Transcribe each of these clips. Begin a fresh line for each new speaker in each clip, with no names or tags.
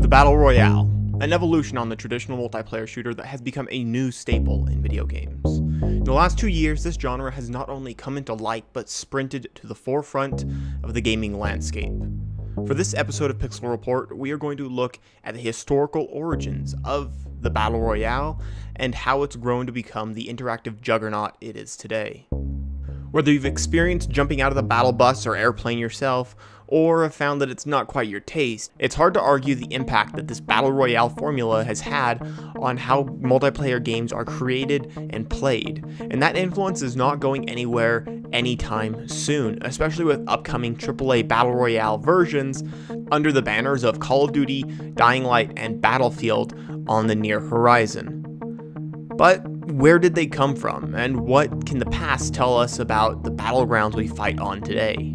The Battle Royale, an evolution on the traditional multiplayer shooter that has become a new staple in video games. In the last 2 years, this genre has not only come into light, but sprinted to the forefront of the gaming landscape. For this episode of Pixel.Report, we are going to look at the historical origins of the Battle Royale and how it's grown to become the interactive juggernaut it is today. Whether you've experienced jumping out of the battle bus or airplane yourself, or have found that it's not quite your taste, it's hard to argue the impact that this Battle Royale formula has had on how multiplayer games are created and played, and that influence is not going anywhere anytime soon, especially with upcoming AAA Battle Royale versions under the banners of Call of Duty, Dying Light, and Battlefield on the near horizon. But where did they come from, and what can the past tell us about the battlegrounds we fight on today?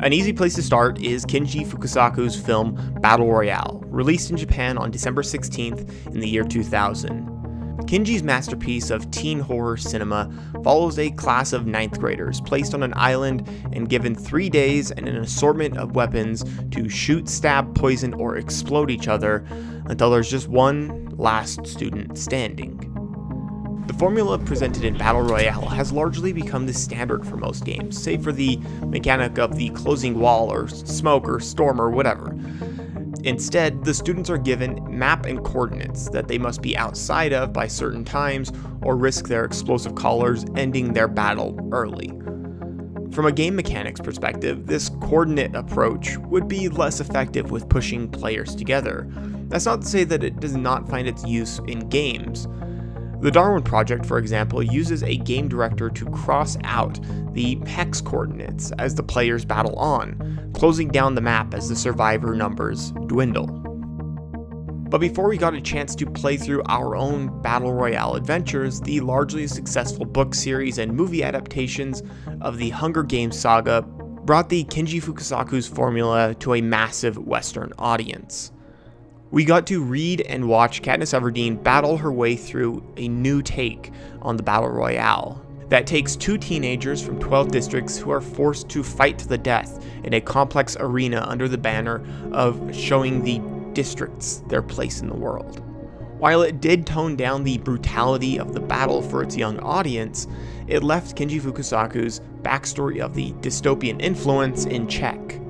An easy place to start is Kenji Fukasaku's film Battle Royale, released in Japan on December 16th in the year 2000. Kenji's masterpiece of teen horror cinema follows a class of 9th graders placed on an island and given 3 days and an assortment of weapons to shoot, stab, poison, or explode each other until there's just one last student standing. The formula presented in Battle Royale has largely become the standard for most games, save for the mechanic of the closing wall or smoke or storm or whatever. Instead, the students are given map and coordinates that they must be outside of by certain times or risk their explosive callers ending their battle early. From a game mechanics perspective, this coordinate approach would be less effective with pushing players together. That's not to say that it does not find its use in games. The Darwin Project, for example, uses a game director to cross out the hex coordinates as the players battle on, closing down the map as the survivor numbers dwindle. But before we got a chance to play through our own Battle Royale adventures, the largely successful book series and movie adaptations of the Hunger Games saga brought the Kenji Fukasaku's formula to a massive Western audience. We got to read and watch Katniss Everdeen battle her way through a new take on the Battle Royale that takes 2 teenagers from 12 districts who are forced to fight to the death in a complex arena under the banner of showing the districts their place in the world. While it did tone down the brutality of the battle for its young audience, it left Kenji Fukasaku's backstory of the dystopian influence in check.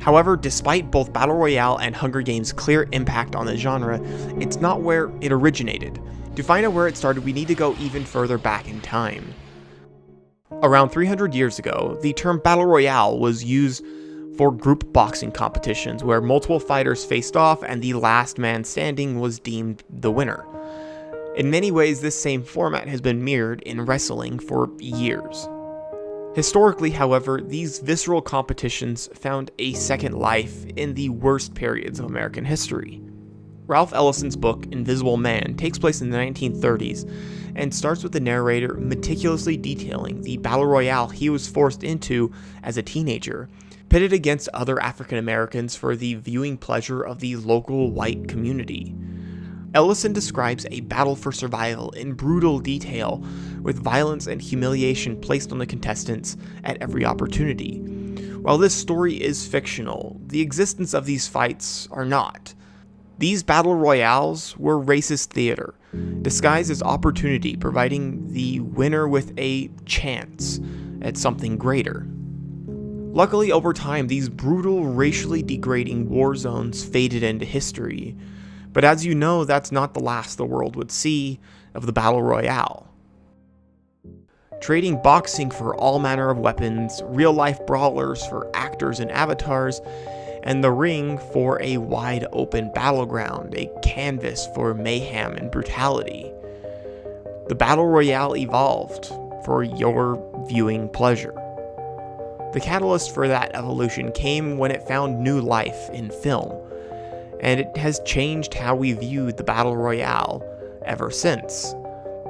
However, despite both Battle Royale and Hunger Games' clear impact on the genre, it's not where it originated. To find out where it started, we need to go even further back in time. Around 300 years ago, the term Battle Royale was used for group boxing competitions where multiple fighters faced off and the last man standing was deemed the winner. In many ways, this same format has been mirrored in wrestling for years. Historically, however, these visceral competitions found a second life in the worst periods of American history. Ralph Ellison's book, Invisible Man, takes place in the 1930s and starts with the narrator meticulously detailing the battle royale he was forced into as a teenager, pitted against other African Americans for the viewing pleasure of the local white community. Ellison describes a battle for survival in brutal detail, with violence and humiliation placed on the contestants at every opportunity. While this story is fictional, the existence of these fights are not. These battle royales were racist theater, disguised as opportunity, providing the winner with a chance at something greater. Luckily, over time, these brutal, racially degrading war zones faded into history. But as you know, that's not the last the world would see of the Battle Royale. Trading boxing for all manner of weapons, real-life brawlers for actors and avatars, and the ring for a wide-open battleground, a canvas for mayhem and brutality. The Battle Royale evolved for your viewing pleasure. The catalyst for that evolution came when it found new life in film, and it has changed how we view the Battle Royale ever since.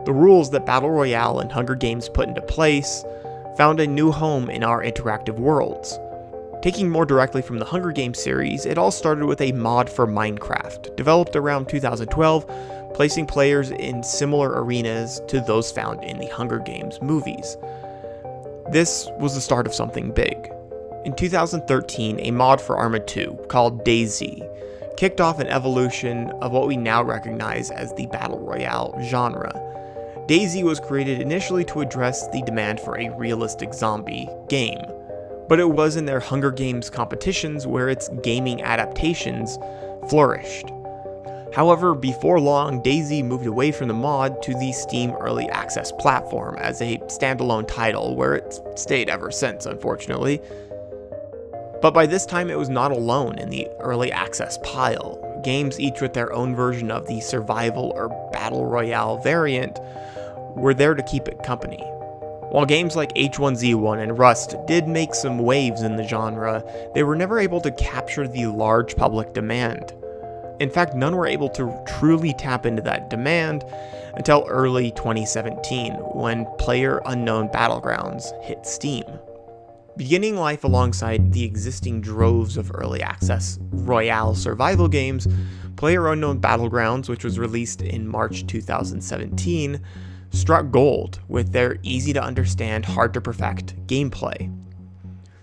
The rules that Battle Royale and Hunger Games put into place found a new home in our interactive worlds. Taking more directly from the Hunger Games series, it all started with a mod for Minecraft, developed around 2012, placing players in similar arenas to those found in the Hunger Games movies. This was the start of something big. In 2013, a mod for Arma 2, called DayZ, kicked off an evolution of what we now recognize as the Battle Royale genre. DayZ was created initially to address the demand for a realistic zombie game, but it was in their Hunger Games competitions where its gaming adaptations flourished. However, before long, DayZ moved away from the mod to the Steam Early Access platform as a standalone title, where it's stayed ever since, unfortunately. But by this time, it was not alone in the Early Access pile. Games, each with their own version of the survival or Battle Royale variant, were there to keep it company. While games like H1Z1 and Rust did make some waves in the genre, they were never able to capture the large public demand. In fact, none were able to truly tap into that demand until early 2017, when PlayerUnknown Battlegrounds hit Steam. Beginning life alongside the existing droves of early access Royale survival games, PlayerUnknown Battlegrounds, which was released in March 2017, struck gold with their easy-to-understand, hard-to-perfect gameplay.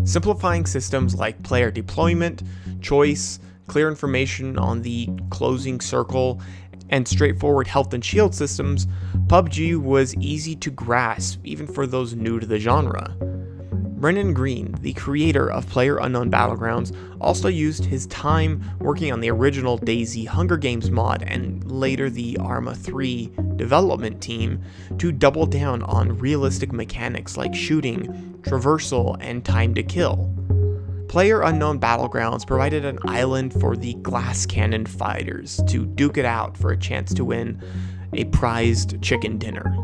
Simplifying systems like player deployment, choice, clear information on the closing circle, and straightforward health and shield systems, PUBG was easy to grasp even for those new to the genre. Brendan Green, the creator of PlayerUnknown Battlegrounds, also used his time working on the original DayZ Hunger Games mod and later the Arma 3 development team to double down on realistic mechanics like shooting, traversal, and time to kill. PlayerUnknown Battlegrounds provided an island for the glass cannon fighters to duke it out for a chance to win a prized chicken dinner.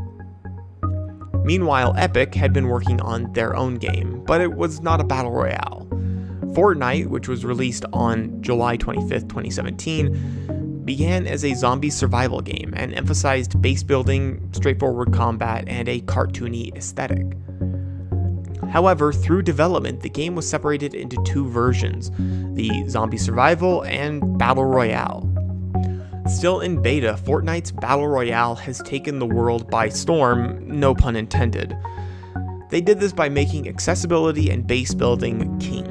Meanwhile, Epic had been working on their own game, but it was not a battle royale. Fortnite, which was released on July 25, 2017, began as a zombie survival game and emphasized base building, straightforward combat, and a cartoony aesthetic. However, through development, the game was separated into two versions, the Zombie Survival and Battle Royale. Still in beta, Fortnite's Battle Royale has taken the world by storm, no pun intended. They did this by making accessibility and base building king.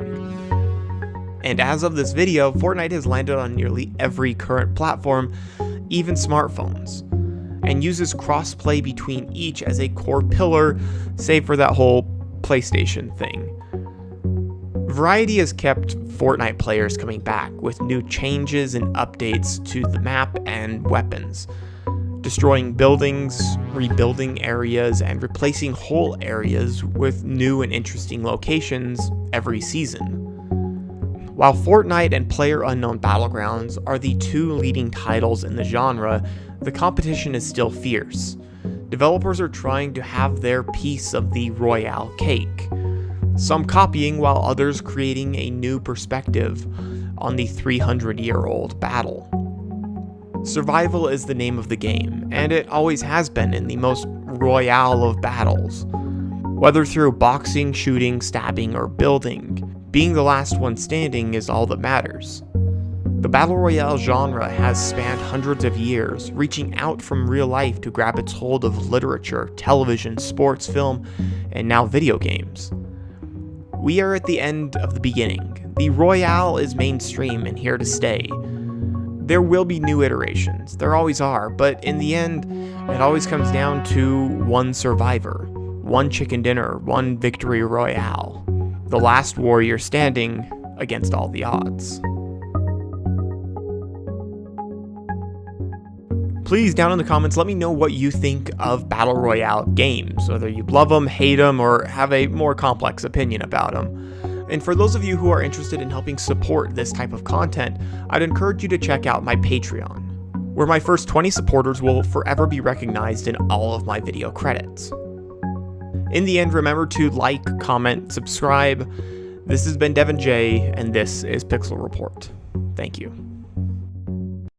And as of this video, Fortnite has landed on nearly every current platform, even smartphones, and uses cross-play between each as a core pillar, save for that whole PlayStation thing. Variety has kept Fortnite players coming back with new changes and updates to the map and weapons, destroying buildings, rebuilding areas, and replacing whole areas with new and interesting locations every season. While Fortnite and PlayerUnknown Battlegrounds are the two leading titles in the genre, the competition is still fierce. Developers are trying to have their piece of the Royale cake, some copying while others creating a new perspective on the 300-year-old battle. Survival is the name of the game, and it always has been in the most royale of battles. Whether through boxing, shooting, stabbing, or building, being the last one standing is all that matters. The Battle Royale genre has spanned hundreds of years, reaching out from real life to grab its hold of literature, television, sports, film, and now video games. We are at the end of the beginning. The Royale is mainstream and here to stay. There will be new iterations, there always are, but in the end, it always comes down to one survivor, one chicken dinner, one victory royale. The last warrior standing against all the odds. Please, down in the comments, let me know what you think of Battle Royale games, whether you love them, hate them, or have a more complex opinion about them. And for those of you who are interested in helping support this type of content, I'd encourage you to check out my Patreon, where my first 20 supporters will forever be recognized in all of my video credits. In the end, remember to like, comment, subscribe. This has been Devin J, and this is Pixel Report. Thank you.